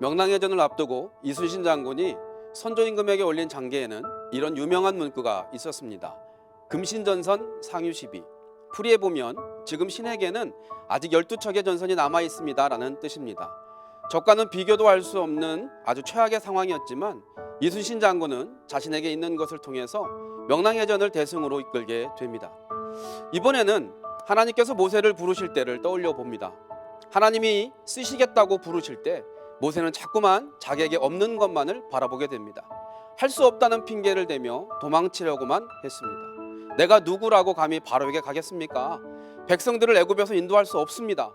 명랑해전을 앞두고 이순신 장군이 선조임금에게 올린 장계에는 이런 유명한 문구가 있었습니다. 금신전선 상유시비. 풀이해 보면 지금 신에게는 아직 12척의 전선이 남아 있습니다 라는 뜻입니다. 적과는 비교도 할 수 없는 아주 최악의 상황이었지만 이순신 장군은 자신에게 있는 것을 통해서 명랑해전을 대승으로 이끌게 됩니다. 이번에는 하나님께서 모세를 부르실 때를 떠올려 봅니다. 하나님이 쓰시겠다고 부르실 때 모세는 자꾸만 자기에게 없는 것만을 바라보게 됩니다. 할 수 없다는 핑계를 대며 도망치려고만 했습니다. 내가 누구라고 감히 바로에게 가겠습니까? 백성들을 애굽에서 인도할 수 없습니다.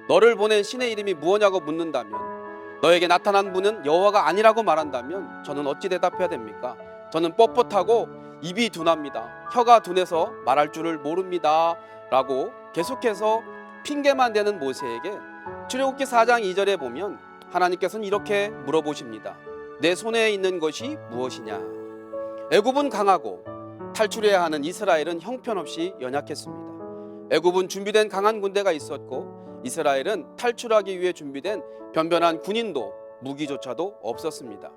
너를 보낸 신의 이름이 무엇냐고 묻는다면, 너에게 나타난 분은 여호와가 아니라고 말한다면 저는 어찌 대답해야 됩니까? 저는 뻣뻣하고 입이 둔합니다. 혀가 둔해서 말할 줄을 모릅니다 라고 계속해서 핑계만 대는 모세에게 출애굽기 4장 2절에 보면 하나님께서는 이렇게 물어보십니다. 내 손에 있는 것이 무엇이냐? 애굽은 강하고 탈출해야 하는 이스라엘은 형편없이 연약했습니다. 애굽은 준비된 강한 군대가 있었고 이스라엘은 탈출하기 위해 준비된 변변한 군인도 무기조차도 없었습니다.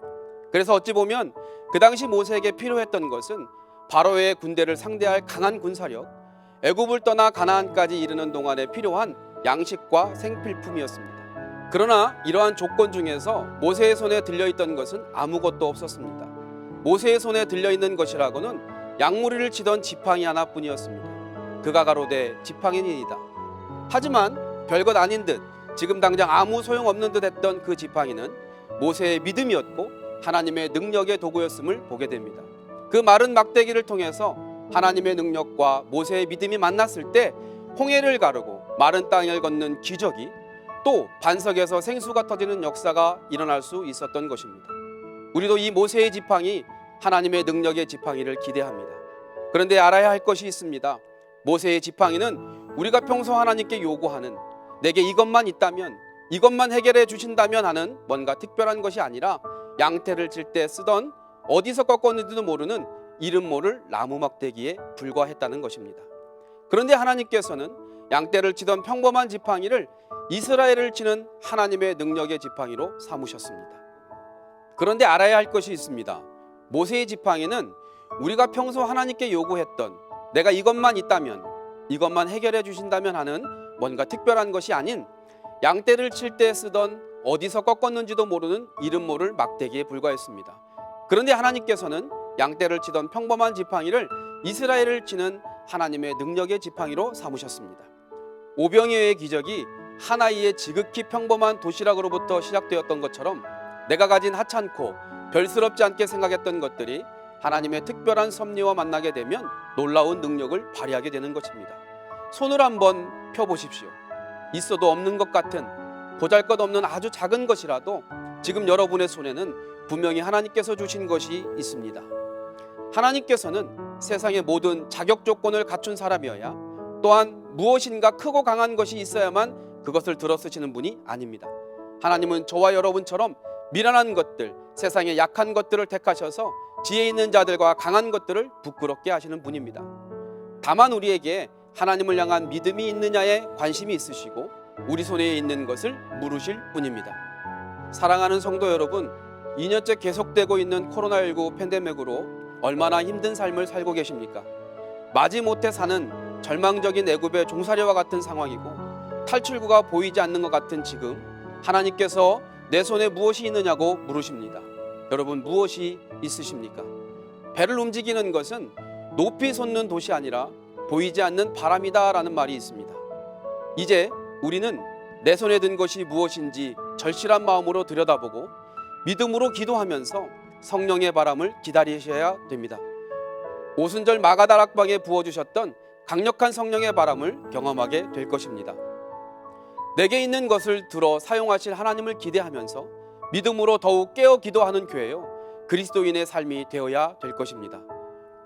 그래서 어찌 보면 그 당시 모세에게 필요했던 것은 바로의 군대를 상대할 강한 군사력, 애굽을 떠나 가나안까지 이르는 동안에 필요한 양식과 생필품이었습니다. 그러나 이러한 조건 중에서 모세의 손에 들려있던 것은 아무것도 없었습니다. 모세의 손에 들려있는 것이라고는 양무리를 치던 지팡이 하나뿐이었습니다. 그가 가로되 지팡이니이다. 하지만 별것 아닌 듯 지금 당장 아무 소용없는 듯 했던 그 지팡이는 모세의 믿음이었고 하나님의 능력의 도구였음을 보게 됩니다. 그 마른 막대기를 통해서 하나님의 능력과 모세의 믿음이 만났을 때 홍해를 가르고 마른 땅을 걷는 기적이, 또 반석에서 생수가 터지는 역사가 일어날 수 있었던 것입니다. 우리도 이 모세의 지팡이, 하나님의 능력의 지팡이를 기대합니다. 그런데 알아야 할 것이 있습니다. 모세의 지팡이는 우리가 평소 하나님께 요구하는, 내게 이것만 있다면, 이것만 해결해 주신다면 하는 뭔가 특별한 것이 아니라 양떼를 칠 때 쓰던 어디서 꺾었는지도 모르는 이름 모를 나무 막대기에 불과했다는 것입니다. 그런데 하나님께서는 양떼를 치던 평범한 지팡이를 이스라엘을 치는 하나님의 능력의 지팡이로 삼으셨습니다. 그런데 알아야 할 것이 있습니다. 모세의 지팡이는 우리가 평소 하나님께 요구했던, 내가 이것만 있다면, 이것만 해결해 주신다면 하는 뭔가 특별한 것이 아닌 양떼를 칠 때 쓰던 어디서 꺾었는지도 모르는 이름 모를 막대기에 불과했습니다. 그런데 하나님께서는 양떼를 치던 평범한 지팡이를 이스라엘을 치는 하나님의 능력의 지팡이로 삼으셨습니다. 오병이어의 기적이 하나이의 지극히 평범한 도시락으로부터 시작되었던 것처럼 내가 가진 하찮고 별스럽지 않게 생각했던 것들이 하나님의 특별한 섭리와 만나게 되면 놀라운 능력을 발휘하게 되는 것입니다. 손을 한번 펴보십시오. 있어도 없는 것 같은 보잘것없는 아주 작은 것이라도 지금 여러분의 손에는 분명히 하나님께서 주신 것이 있습니다. 하나님께서는 세상의 모든 자격 조건을 갖춘 사람이어야, 또한 무엇인가 크고 강한 것이 있어야만 그것을 들어 쓰시는 분이 아닙니다. 하나님은 저와 여러분처럼 미련한 것들, 세상의 약한 것들을 택하셔서 지혜 있는 자들과 강한 것들을 부끄럽게 하시는 분입니다. 다만 우리에게 하나님을 향한 믿음이 있느냐에 관심이 있으시고 우리 손에 있는 것을 물으실 뿐입니다. 사랑하는 성도 여러분, 2년째 계속되고 있는 코로나19 팬데믹으로 얼마나 힘든 삶을 살고 계십니까? 마지못해 사는 절망적인 애굽의 종살이와 같은 상황이고 탈출구가 보이지 않는 것 같은 지금 하나님께서 내 손에 무엇이 있느냐고 물으십니다. 여러분, 무엇이 있으십니까? 배를 움직이는 것은 높이 솟는 돛이 아니라 보이지 않는 바람이다 라는 말이 있습니다. 이제 우리는 내 손에 든 것이 무엇인지 절실한 마음으로 들여다보고 믿음으로 기도하면서 성령의 바람을 기다리셔야 됩니다. 오순절 마가다락방에 부어주셨던 강력한 성령의 바람을 경험하게 될 것입니다. 내게 있는 것을 들어 사용하실 하나님을 기대하면서 믿음으로 더욱 깨어 기도하는 교회요, 그리스도인의 삶이 되어야 될 것입니다.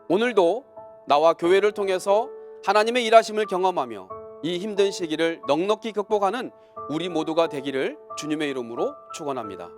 오늘도 나와 교회를 통해서 하나님의 일하심을 경험하며 이 힘든 시기를 넉넉히 극복하는 우리 모두가 되기를 주님의 이름으로 축원합니다.